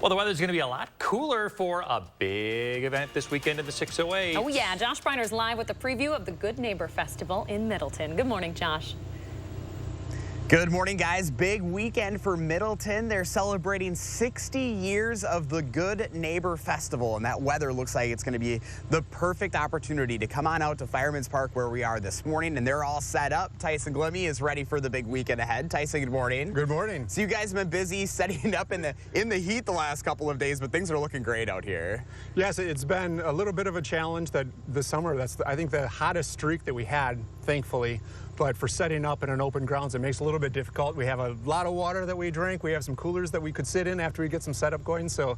Well, the weather's going to be a lot cooler for a big event this weekend in the 608. Oh, yeah. Josh Breiner's live with a preview of the Good Neighbor Festival in Middleton. Good morning, Josh. Good morning, guys. Big weekend for Middleton. They're celebrating 60 years of the Good Neighbor Festival, and that weather looks like it's going to be the perfect opportunity to come on out to Fireman's Park where we are this morning, and they're all set up. Tyson Glimmie is ready for the big weekend ahead. Tyson, good morning. Good morning. So you guys have been busy setting up in the heat the last couple of days, but things are looking great out here. Yes, it's been a little bit of a challenge that this summer. That's, I think, the hottest streak that we had, thankfully. But for setting up in an open grounds, it makes it a little bit difficult. We have a lot of water that we drink. We have some coolers that we could sit in after we get some setup going. So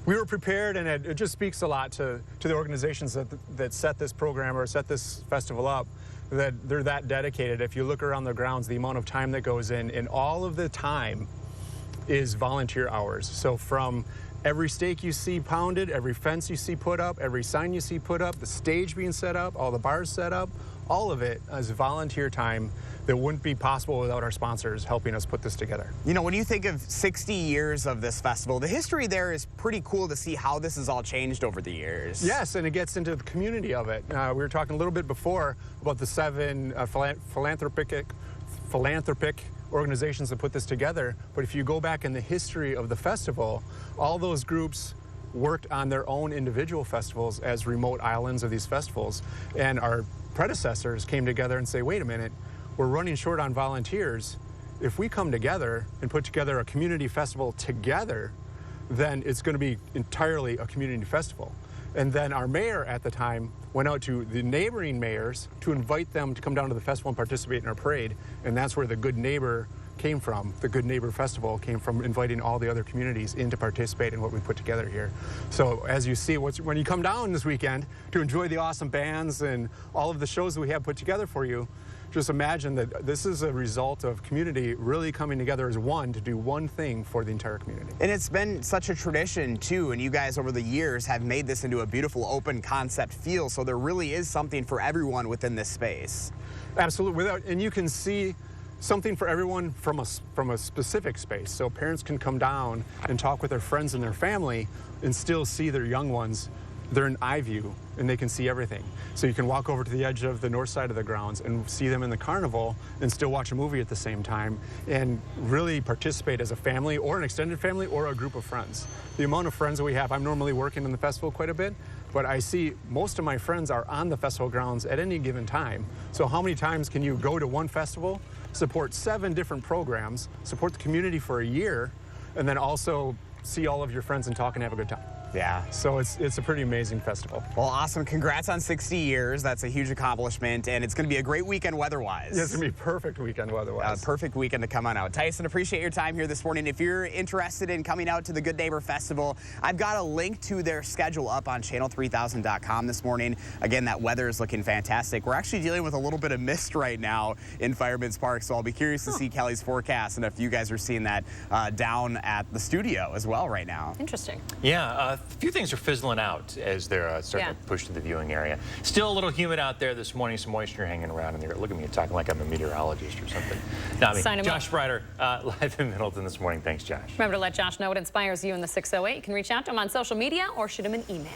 we were prepared, and it just speaks a lot to the organizations that set this program or set this festival up, that they're that dedicated. If you look around the grounds, the amount of time that goes in, and all of the time is volunteer hours. So from every stake you see pounded, every fence you see put up, every sign you see put up, the stage being set up, all the bars set up, all of it is volunteer time that wouldn't be possible without our sponsors helping us put this together. You know, when you think of 60 years of this festival, the history there is pretty cool to see how this has all changed over the years. Yes, and it gets into the community of it. We were talking a little bit before about the 7 philanthropic organizations that put this together, but if you go back in the history of the festival, all those groups worked on their own individual festivals as remote islands of these festivals, and our predecessors came together and say, wait a minute, we're running short on volunteers. If we come together and put together a community festival together, then it's going to be entirely a community festival. And then our mayor at the time went out to the neighboring mayors to invite them to come down to the festival and participate in our parade. And that's where the Good Neighbor came from. The Good Neighbor Festival came from inviting all the other communities in to participate in what we put together here. So as you see, when you come down this weekend to enjoy the awesome bands and all of the shows that we have put together for you, just imagine that this is a result of community really coming together as one to do one thing for the entire community. And it's been such a tradition too, and you guys over the years have made this into a beautiful open concept feel, so there really is something for everyone within this space. Absolutely, and you can see something for everyone from a specific space. So parents can come down and talk with their friends and their family and still see their young ones. They're in eye view and they can see everything. So you can walk over to the edge of the north side of the grounds and see them in the carnival and still watch a movie at the same time and really participate as a family or an extended family or a group of friends. The amount of friends that we have, I'm normally working in the festival quite a bit, but I see most of my friends are on the festival grounds at any given time. So how many times can you go to one festival, support 7 different programs, support the community for a year, and then also see all of your friends and talk and have a good time? Yeah. So it's a pretty amazing festival. Well, awesome. Congrats on 60 years. That's a huge accomplishment, and it's going to be a great weekend weather-wise. Yeah, it's going to be a perfect weekend weather-wise. Perfect weekend to come on out. Tyson, appreciate your time here this morning. If you're interested in coming out to the Good Neighbor Festival, I've got a link to their schedule up on channel3000.com this morning. Again, that weather is looking fantastic. We're actually dealing with a little bit of mist right now in Fireman's Park, so I'll be curious to see Kelly's forecast and if you guys are seeing that down at the studio as well right now. Interesting. Yeah, a few things are fizzling out as they're starting to push to the viewing area. Still a little humid out there this morning, some moisture hanging around in there. Look at me talking like I'm a meteorologist or something. No, I mean, Josh Breiner, live in Middleton this morning. Thanks, Josh. Remember to let Josh know what inspires you in the 608. You can reach out to him on social media or shoot him an email.